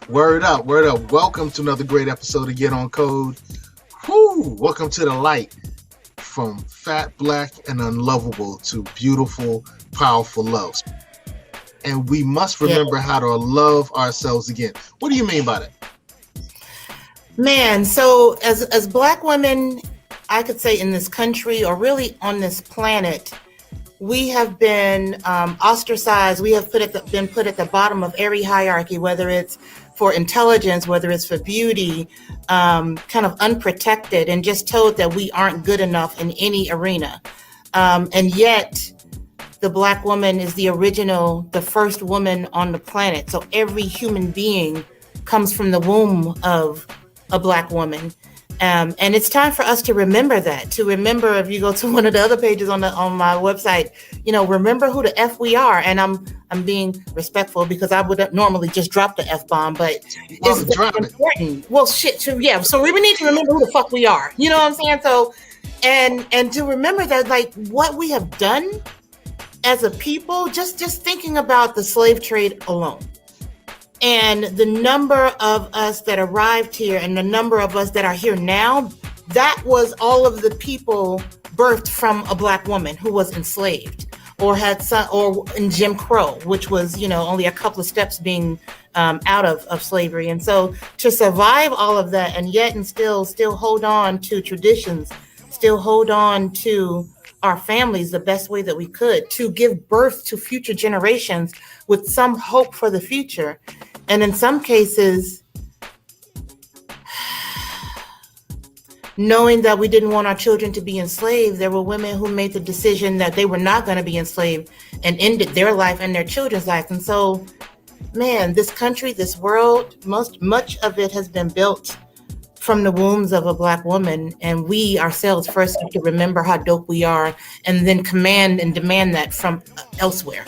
Word up, word up. Welcome to another great episode of Get On Code. Woo! Welcome to the light. From fat, black, and unlovable to beautiful, powerful love. And we must remember how to love ourselves again. What do you mean by that? Man, so as black women, I could say in this country or really on this planet, we have been ostracized. We have been put at the bottom of every hierarchy, whether it's for intelligence, whether it's for beauty, kind of unprotected and just told that we aren't good enough in any arena. And yet the black woman is the first woman on the planet. So every human being comes from the womb of a black woman. And it's time for us to remember that, to remember, if you go to one of the other pages on my website, remember who the F we are. And I'm being respectful because I would normally just drop the F-bomb, but it's important. Well, shit, yeah. So we need to remember who the fuck we are. You know what I'm saying? So, and to remember that, like, what we have done as a people, just thinking about the slave trade alone. And the number of us that arrived here and the number of us that are here now, that was all of the people birthed from a black woman who was enslaved or in Jim Crow, which was, only a couple of steps being out of slavery. And so to survive all of that and yet and still hold on to traditions, still hold on to our families the best way that we could, to give birth to future generations with some hope for the future. And in some cases, knowing that we didn't want our children to be enslaved, there were women who made the decision that they were not going to be enslaved and ended their life and their children's life. And so, man, this country, this world, much of it has been built from the wombs of a black woman. And we ourselves first have to remember how dope we are and then command and demand that from elsewhere.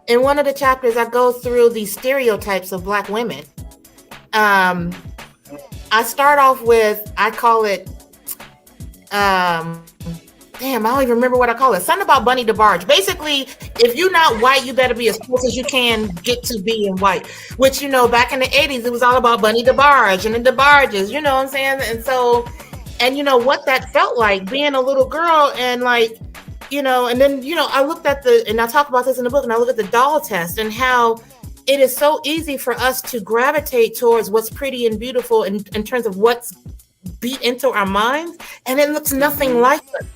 In one of the chapters, I go through the stereotypes of black women. I start off with, I call it, I don't even remember what I call it. Something about Bunny DeBarge. Basically, if you're not white, you better be as close as you can get to being white. Which, back in the 80s, it was all about Bunny DeBarge and the DeBarges, you know what I'm saying? And so, what that felt like being a little girl and like, and then, I looked at and I talk about this in the book, and I look at the doll test and how it is so easy for us to gravitate towards what's pretty and beautiful in terms of what's beat into our minds, and it looks nothing like us.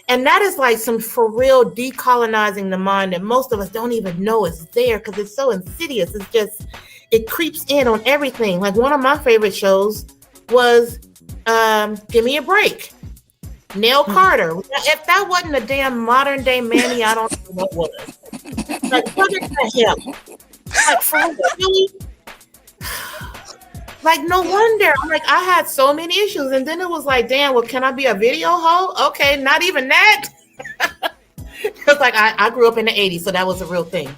And that is like some for real decolonizing the mind that most of us don't even know is there because it's so insidious. It's just, it creeps in on everything. Like one of my favorite shows was Give Me a Break. Neil Carter. If that wasn't a damn modern day Manny, I don't know what was. Like, look at him. Like, for really? Like, no wonder. I'm like, I had so many issues. And then it was like, damn, well, can I be a video hoe? Okay, not even that. It's like, I grew up in the 80s, so that was a real thing.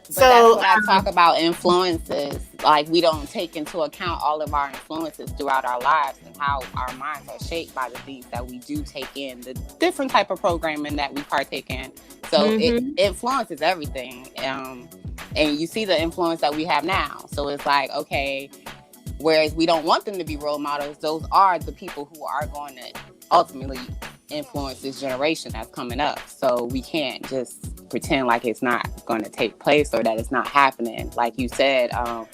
But so that's what I talk about influences. Like, we don't take into account all of our influences throughout our lives and how our minds are shaped by the things that we do take in, the different type of programming that we partake in. So it influences everything. And you see the influence that we have now. So it's like, okay, whereas we don't want them to be role models, those are the people who are going to ultimately influence this generation that's coming up. So we can't just pretend like it's not going to take place or that it's not happening. Like you said, I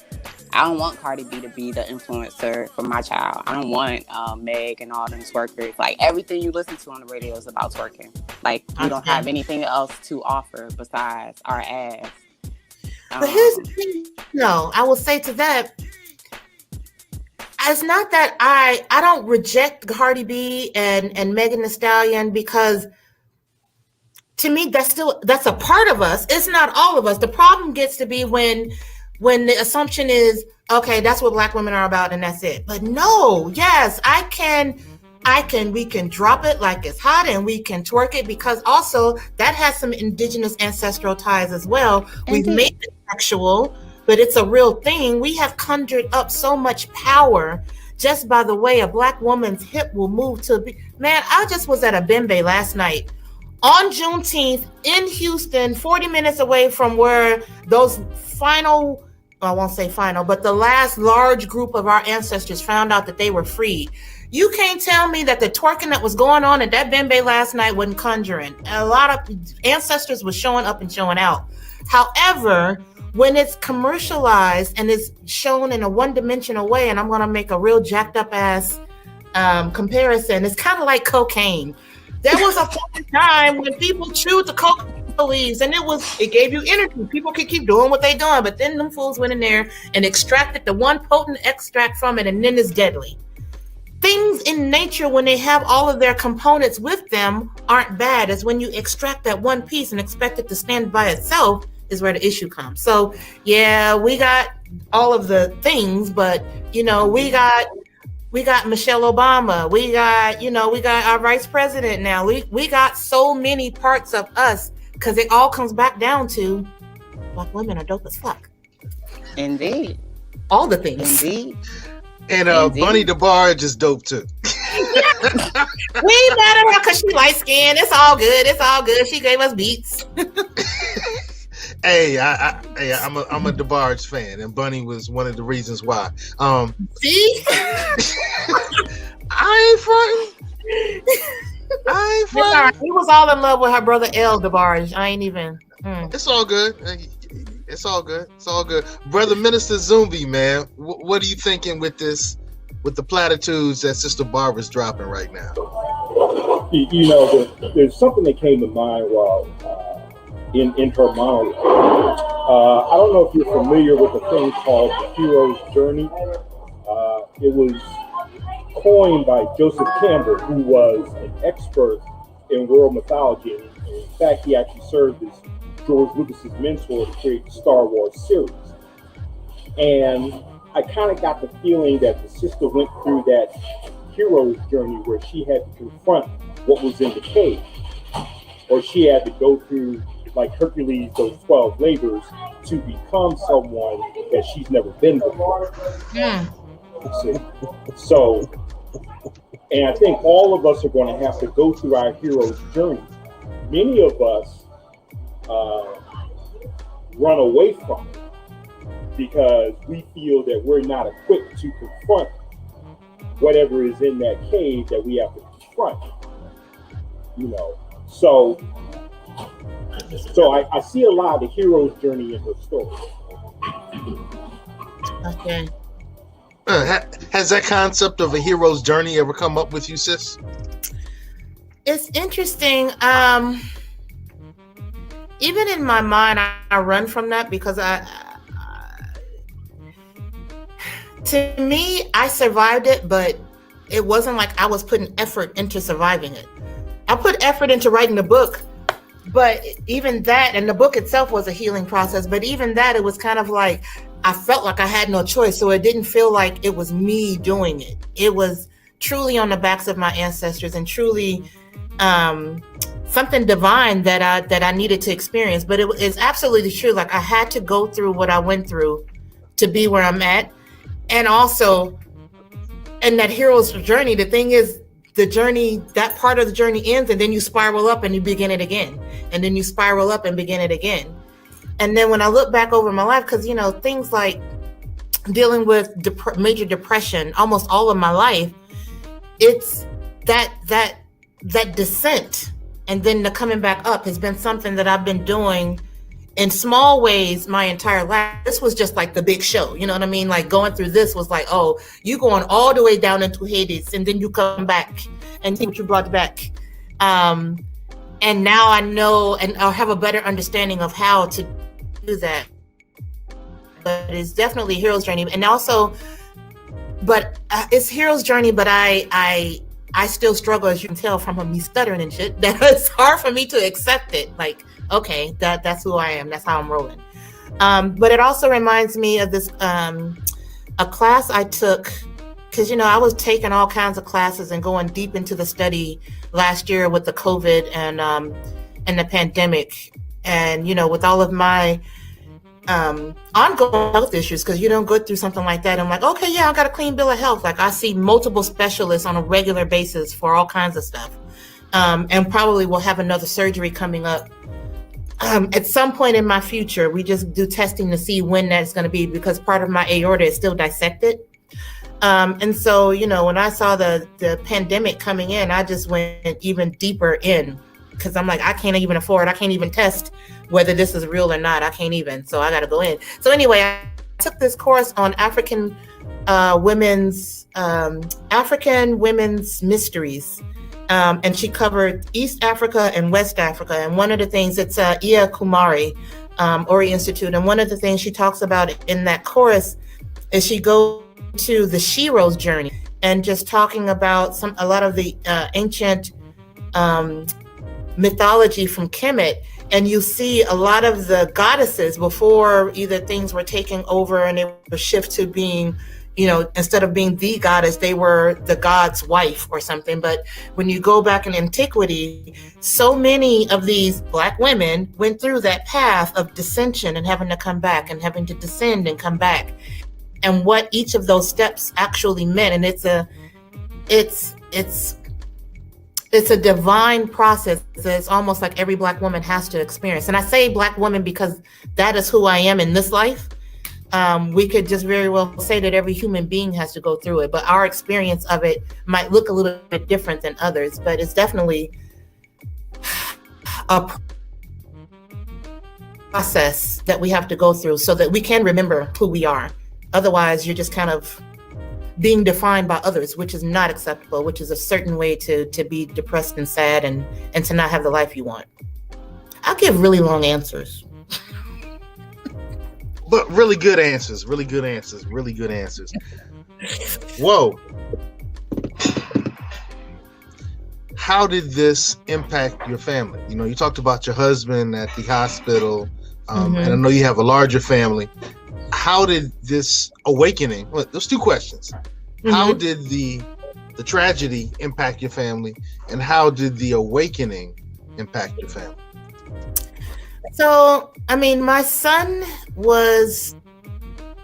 don't want Cardi B to be the influencer for my child. I don't want Meg and all them twerkers. Like, everything you listen to on the radio is about twerking. Like, we don't have anything else to offer besides our ass. But here's the thing, I will say to that, it's not that I don't reject Cardi B and Megan Thee Stallion, because to me that's a part of us. It's not all of us. The problem gets to be when the assumption is, okay, that's what black women are about and that's it. But no, yes, we can drop it like it's hot and we can twerk it, because also that has some indigenous ancestral ties as well. We've made it sexual, but it's a real thing. We have conjured up so much power just by the way a black woman's hip will move to be. Man, I just was at a bembe last night on Juneteenth in Houston, 40 minutes away from where those final I won't say final, but the last large group of our ancestors found out that they were freed. You can't tell me that the twerking that was going on at that bembe last night wasn't conjuring. A lot of ancestors were showing up and showing out. However, when it's commercialized and it's shown in a one-dimensional way, and I'm going to make a real jacked up ass comparison, it's kind of like cocaine. There was a time when people chewed the coke leaves and it gave you energy. People could keep doing what they doing, but then them fools went in there and extracted the one potent extract from it, and then it's deadly. Things in nature, when they have all of their components with them, aren't bad. As when you extract that one piece and expect it to stand by itself is where the issue comes. So yeah, we got all of the things, but we got Michelle Obama, we got our vice president now. We got so many parts of us, because it all comes back down to Black women are dope as fuck. Indeed. All the things. Indeed. And Bunny DeBarge is dope too. We met her because she light skinned. It's all good. It's all good. She gave us beats. Hey, I'm a DeBarge fan, and Bunny was one of the reasons why. See, I ain't fronting. Right. He was all in love with her brother L DeBarge. I ain't even. It's all good. It's all good. It's all good. Brother Minister Zumbi, man, what are you thinking with the platitudes that Sister Barbara's dropping right now? There's something that came to mind while in her monologue. I don't know if you're familiar with a thing called the hero's journey. It was coined by Joseph Campbell, who was an expert in world mythology. In fact, he actually served as George Lucas's mentor to create the Star Wars series. And I kind of got the feeling that the sister went through that hero's journey where she had to confront what was in the cave, or she had to go through, like Hercules, those 12 labors to become someone that she's never been before. So, and I think all of us are going to have to go through our hero's journey. Many of us run away from it because we feel that we're not equipped to confront whatever is in that cave that we have to confront. So I see a lot of the hero's journey in her story. Okay. Has that concept of a hero's journey ever come up with you, sis? It's interesting. Even in my mind, I run from that because to me, I survived it, but it wasn't like I was putting effort into surviving it. I put effort into writing the book, but even that, and the book itself was a healing process, but even that, it was kind of like, I felt like I had no choice. So it didn't feel like it was me doing it. It was truly on the backs of my ancestors and truly something divine that I needed to experience. But it is absolutely true. Like, I had to go through what I went through to be where I'm at. And also, in that hero's journey, the thing is, the journey, that part of the journey ends, and then you spiral up and you begin it again. And then you spiral up and begin it again. And then when I look back over my life, because, things like dealing with major depression, almost all of my life, it's that descent and then the coming back up has been something that I've been doing in small ways my entire life. This was just like the big show. You know what I mean? Like, going through this was like, oh, you going all the way down into Hades and then you come back and see what you brought back. And now I know, and I'll have a better understanding of how to do that. But it's definitely hero's journey. And also, but it's hero's journey, but I still struggle, as you can tell from me stuttering and shit, that it's hard for me to accept it. Like, okay, that's who I am. That's how I'm rolling. But it also reminds me of this, a class I took, because, I was taking all kinds of classes and going deep into the study last year with the COVID and the pandemic. And, with all of my ongoing health issues, because you don't go through something like that. I'm like, okay, yeah, I got a clean bill of health. Like, I see multiple specialists on a regular basis for all kinds of stuff. And probably will have another surgery coming up At some point in my future, we just do testing to see when that's going to be, because part of my aorta is still dissected. And so, when I saw the pandemic coming in, I just went even deeper in, because I'm like, I can't even test whether this is real or not. I can't even, so I got to go in. So anyway, I took this course on African women's mysteries. And she covered East Africa and West Africa. And one of the things, it's Iya Kumari, Ori Institute. And one of the things she talks about in that course is she goes to the Shiro's journey and just talking about a lot of the ancient mythology from Kemet. And you see a lot of the goddesses before either things were taken over and they were shift to being, instead of being the goddess, they were the god's wife or something. But when you go back in antiquity, so many of these Black women went through that path of dissension and having to come back and having to descend and come back, and what each of those steps actually meant. And it's a divine process that's almost like every Black woman has to experience. And I say Black woman because that is who I am in this life. We could just very well say that every human being has to go through it, but our experience of it might look a little bit different than others. But it's definitely a process that we have to go through so that we can remember who we are. Otherwise, you're just kind of being defined by others, which is not acceptable, which is a certain way to be depressed and sad and to not have the life you want. I'll give really long answers. But really good answers. Whoa. How did this impact your family? You talked about your husband at the hospital, and I know you have a larger family. How did this awakening, well, there's two questions. How did the tragedy impact your family, and how did the awakening impact your family? So, my son was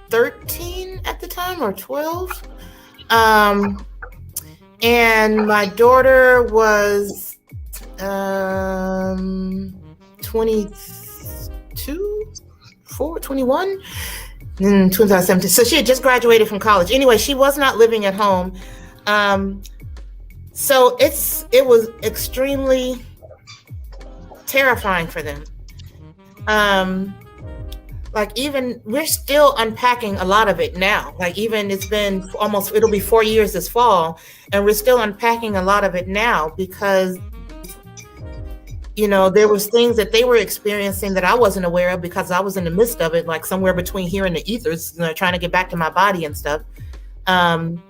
13 at the time, or 12. And my daughter was 21 in 2017. So she had just graduated from college. Anyway, she was not living at home. So it was extremely terrifying for them. Even we're still unpacking a lot of it now. Even it's been it'll be 4 years this fall, and we're still unpacking a lot of it now because, there was things that they were experiencing that I wasn't aware of because I was in the midst of it, somewhere between here and the ethers, trying to get back to my body and stuff. And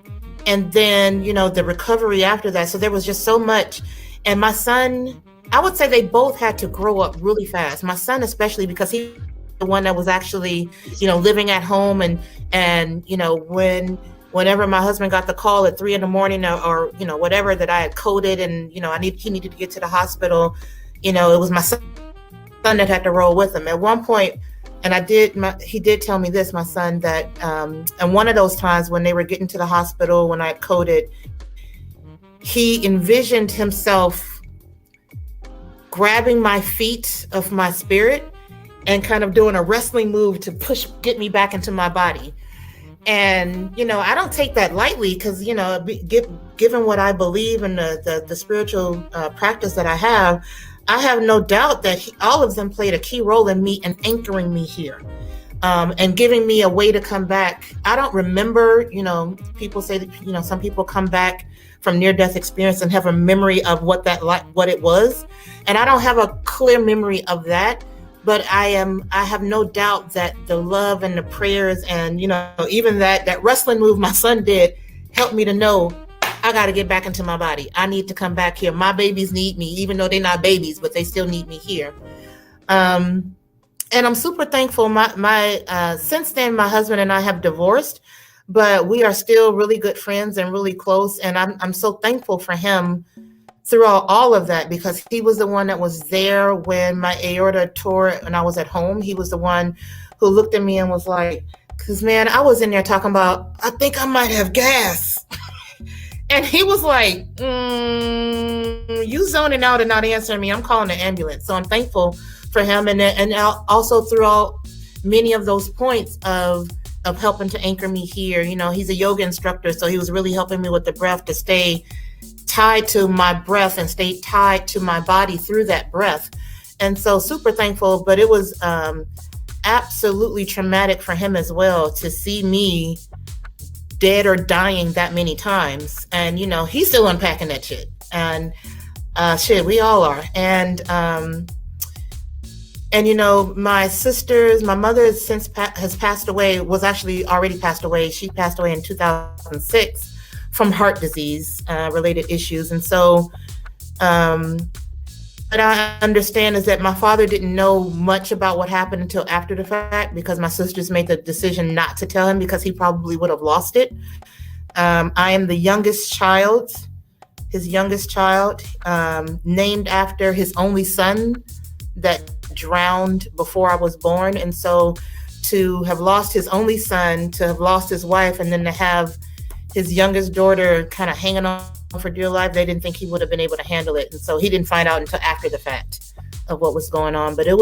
then, the recovery after that. So there was just so much. And my son, I would say they both had to grow up really fast. My son, especially because he was the one that was actually, living at home and whenever my husband got the call at 3 a.m. or whatever that I had coded and, he needed to get to the hospital, it was my son that had to roll with him. At one point, and he did tell me this, my son, that, and one of those times when they were getting to the hospital, when I had coded, he envisioned himself grabbing my feet of my spirit and kind of doing a wrestling move to get me back into my body. And, I don't take that lightly because, given what I believe in the spiritual practice that I have no doubt that all of them played a key role in me and anchoring me here, and giving me a way to come back. I don't remember, people say that, some people come back from near-death experience and have a memory of what it was. And I don't have a clear memory of that. But I have no doubt that the love and the prayers and, even that wrestling move my son did helped me to know I got to get back into my body. I need to come back here. My babies need me, even though they're not babies, but they still need me here. And I'm super thankful. Since then, my husband and I have divorced, but we are still really good friends and really close. And I'm so thankful for him throughout all of that, because he was the one that was there when my aorta tore and I was at home. He was the one who looked at me and was like, because man, I was in there talking about, I think I might have gas. And he was like, you zoning out and not answering me. I'm calling the ambulance. So I'm thankful for him, and also throughout many of those points of helping to anchor me here. You know, he's a yoga instructor, so he was really helping me with the breath to stay tied to my breath and stay tied to my body through that breath. And so super thankful, but it was absolutely traumatic for him as well to see me dead or dying that many times. And, you know, he's still unpacking that shit. And shit, we all are. And you know, my mother since has passed away, was actually already passed away. She passed away in 2006 from heart disease related issues. And so, what I understand is that my father didn't know much about what happened until after the fact, because my sisters made the decision not to tell him because he probably would have lost it. I am the youngest child, his youngest child, named after his only son that drowned before I was born. And so to have lost his only son, to have lost his wife, and then to have his youngest daughter kind of hanging on for dear life, they didn't think he would have been able to handle it. And so he didn't find out until after the fact of what was going on. But I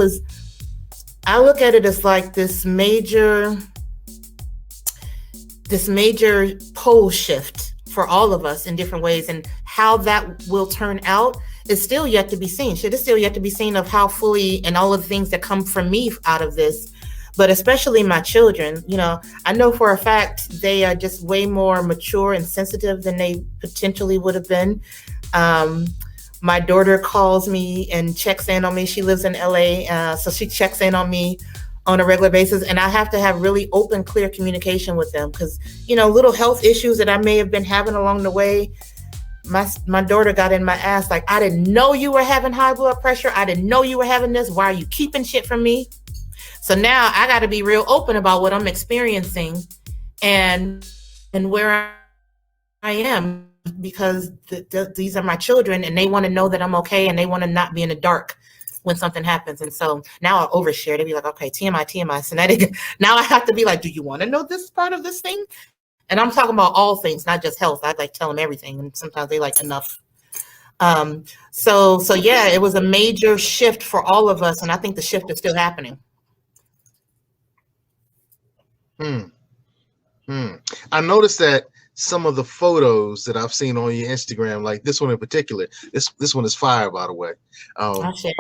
look at it as like this major pole shift for all of us in different ways, and how that will turn out is still yet to be seen. Shit is still yet to be seen of how fully, and all of the things that come from me out of this, but especially my children. You know, I know for a fact they are just way more mature and sensitive than they potentially would have been. My daughter calls me and checks in on me. She lives in LA, so she checks in on me on a regular basis, and I have to have really open, clear communication with them, because, you know, little health issues that I may have been having along the way, my daughter got in my ass like, I didn't know you were having high blood pressure. I didn't know you were having this. Why are you keeping shit from me? So now I got to be real open about what I'm experiencing and where I am, because these are my children, and they want to know that I'm okay, and they want to not be in the dark when something happens. And so now I overshare. They be like, okay, TMI. So now I have to be like, do you want to know this part of this thing? And I'm talking about all things, not just health. I like tell them everything, and sometimes they like enough. So yeah, it was a major shift for all of us, and I think the shift is still happening. I noticed that some of the photos that I've seen on your Instagram, like this one in particular, this one is fire, by the way. Oh, shit.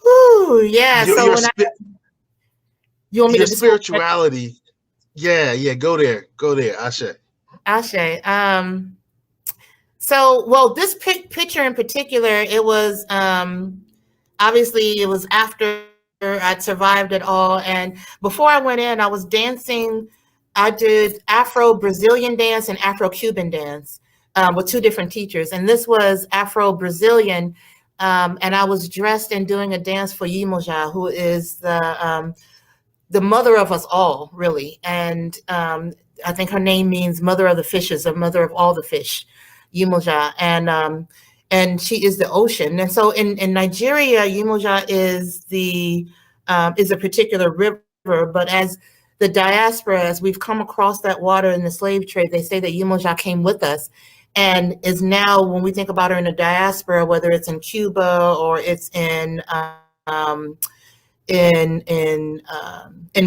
Ooh, yeah. So when you want me your to spirituality, yeah, go there, Ashe. So, well, this picture in particular, it was obviously it was after I'd survived it all, and before I went in, I was dancing. I did Afro-Brazilian dance and Afro-Cuban dance with two different teachers, and this was Afro-Brazilian, and I was dressed and doing a dance for Iemoja, who is the mother of us all, really. And I think her name means mother of the fishes, or mother of all the fish, Iemoja. And she is the ocean. And so in Nigeria, Iemoja is a particular river, but as the diaspora, as we've come across that water in the slave trade, they say that Iemoja came with us, and is now, when we think about her in the diaspora, whether it's in Cuba or it's in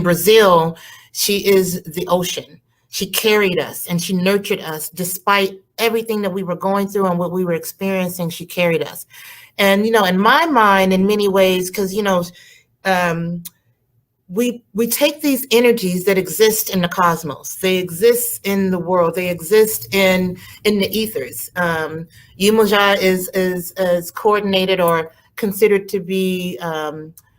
Brazil, she is the ocean. She carried us and she nurtured us despite everything that we were going through and what we were experiencing. She carried us. And, you know, in my mind, in many ways, because, you know, we take these energies that exist in the cosmos. They exist in the world. They exist in the ethers. Iemoja is coordinated or considered to be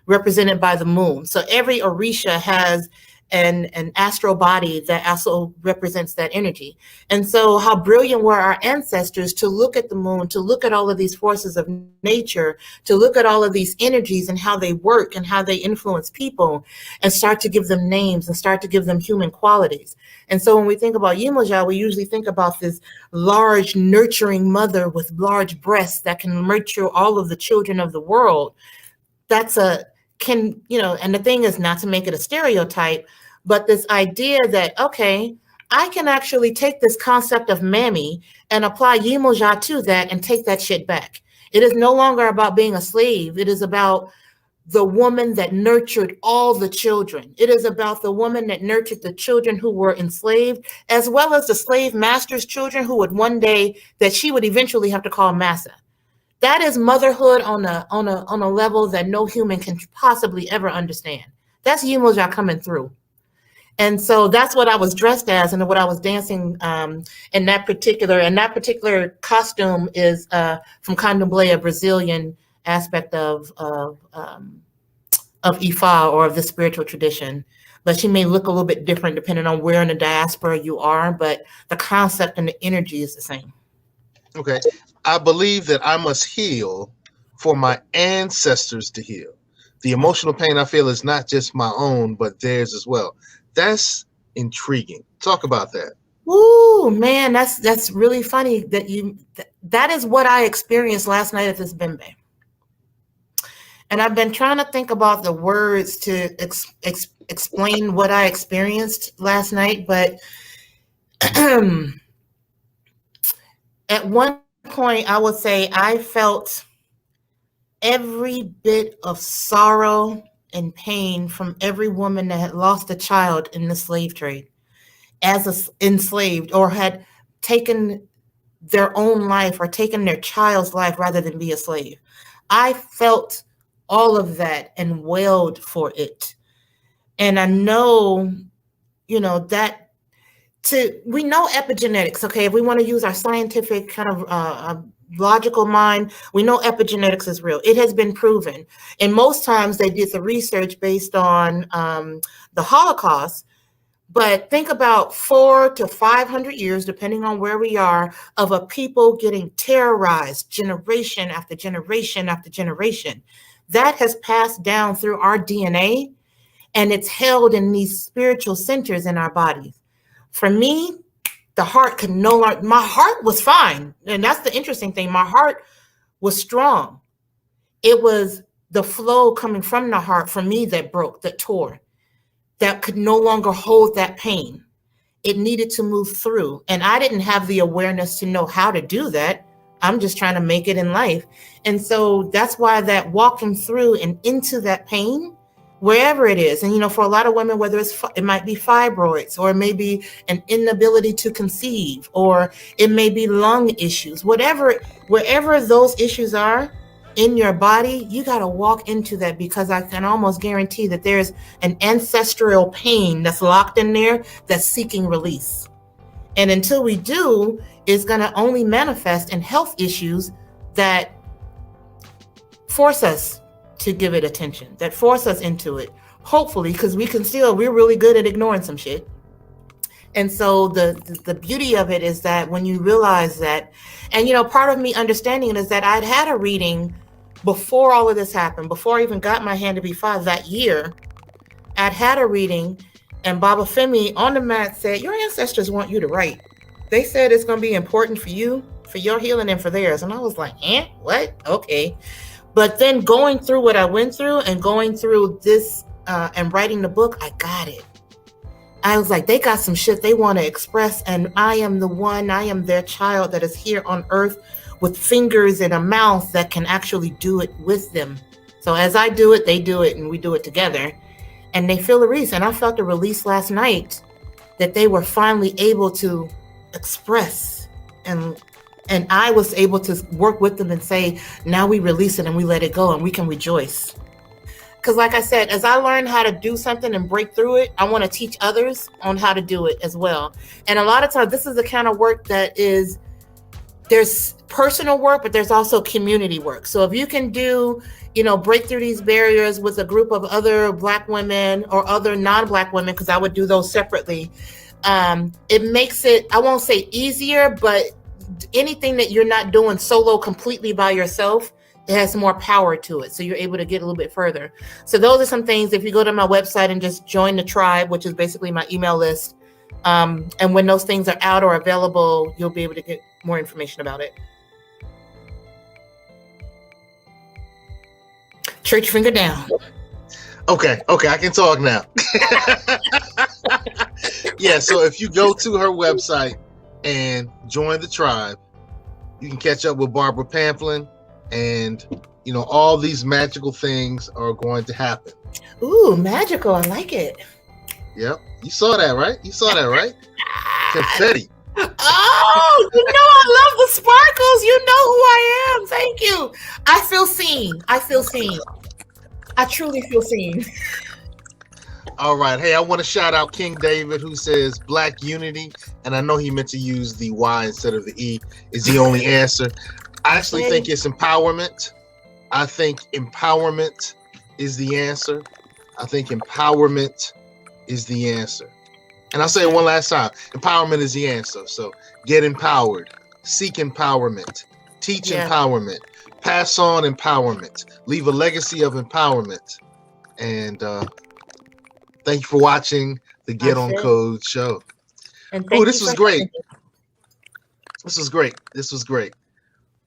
represented by the moon. So every Orisha has an astral body that also represents that energy. And so how brilliant were our ancestors to look at the moon, to look at all of these forces of nature, to look at all of these energies and how they work and how they influence people, and start to give them names and start to give them human qualities. And so when we think about Iemoja, we usually think about this large nurturing mother with large breasts that can nurture all of the children of the world. And the thing is, not to make it a stereotype, but this idea that, okay, I can actually take this concept of mammy and apply Iemoja to that and take that shit back. It is no longer about being a slave. It is about the woman that nurtured all the children. It is about the woman that nurtured the children who were enslaved, as well as the slave master's children who would one day, that she would eventually have to call massa. That is motherhood on a level that no human can possibly ever understand. That's Yimoja coming through. And so that's what I was dressed as and what I was dancing in that particular costume is from Candomblé, a Brazilian aspect of Ifa, or of the spiritual tradition. But she may look a little bit different depending on where in the diaspora you are, but the concept and the energy is the same. Okay. I believe that I must heal for my ancestors to heal. The emotional pain I feel is not just my own, but theirs as well. That's intriguing. Talk about that. Ooh, man, that's really funny that is what I experienced last night at this bembe. And I've been trying to think about the words to explain what I experienced last night, but at one point I would say I felt every bit of sorrow and pain from every woman that had lost a child in the slave trade, as enslaved, or had taken their own life or taken their child's life rather than be a slave. I felt all of that and wailed for it. And I know, that we know epigenetics, okay? If we want to use our scientific kind of logical mind, we know epigenetics is real. It has been proven. And most times they did the research based on the Holocaust. But think about 400 to 500 years, depending on where we are, of a people getting terrorized generation after generation after generation. That has passed down through our DNA, and it's held in these spiritual centers in our bodies. For me, the heart could no longer, my heart was fine. And that's the interesting thing. My heart was strong. It was the flow coming from the heart for me that broke, that tore, that could no longer hold that pain. It needed to move through. And I didn't have the awareness to know how to do that. I'm just trying to make it in life. And so that's why that walking through and into that pain, wherever it is. And, for a lot of women, whether it might be fibroids, or it may be an inability to conceive, or it may be lung issues, wherever those issues are in your body, you got to walk into that, because I can almost guarantee that there's an ancestral pain that's locked in there that's seeking release. And until we do, it's going to only manifest in health issues that force us to give it attention, that force us into it, hopefully, because we're really good at ignoring some shit. And so the beauty of it is that when you realize that, and part of me understanding it is that I'd had a reading before all of this happened, before I even got my hand to be 5 that year. I'd had a reading, and Baba Femi on the mat said, your ancestors want you to write. They said it's going to be important for you, for your healing and for theirs. And I was like, what? Okay. But then going through what I went through and going through this and writing the book, I got it. I was like, they got some shit they want to express. And I am their child that is here on earth with fingers and a mouth that can actually do it with them. So as I do it, they do it, and we do it together. And they feel a release. And I felt a release last night that they were finally able to express, and I was able to work with them and say, now we release it and we let it go and we can rejoice. Because like I said, as I learn how to do something and break through it, I want to teach others on how to do it as well. And a lot of times this is the kind of work that there's personal work, but there's also community work. So if you can do, break through these barriers with a group of other Black women or other non-Black women, because I would do those separately, it makes it, I won't say easier, but anything that you're not doing solo completely by yourself, it has more power to it. So you're able to get a little bit further. So those are some things. If you go to my website and just join the tribe, which is basically my email list, and when those things are out or available, you'll be able to get more information about it. Church finger down. Okay, I can talk now. Yeah, so if you go to her website and join the tribe, you can catch up with Barbara Pamplin. and all these magical things are going to happen. Ooh, magical. I like it. Yep. You saw that, right? Confetti. Oh, I love the sparkles. You know who I am. Thank you. I feel seen. I truly feel seen. All right. Hey, I want to shout out King David, who says Black unity, and I know he meant to use the Y instead of the E, is the only answer. I actually think it's empowerment. I think empowerment is the answer. And I'll say it one last time. Empowerment is the answer. So get empowered, seek empowerment, teach empowerment, pass on empowerment, leave a legacy of empowerment. And thank you for watching the Get On Code show. Oh, this was great. This was great.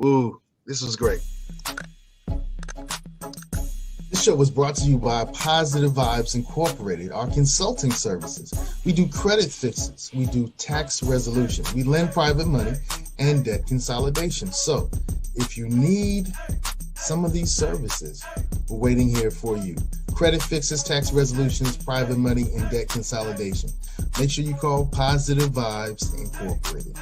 Ooh, this was great. This show was brought to you by Positive Vibes Incorporated, our consulting services. We do credit fixes. We do tax resolution. We lend private money and debt consolidation. So if you need some of these services, we're waiting here for you. Credit fixes, tax resolutions, private money, and debt consolidation. Make sure you call Positive Vibes Incorporated.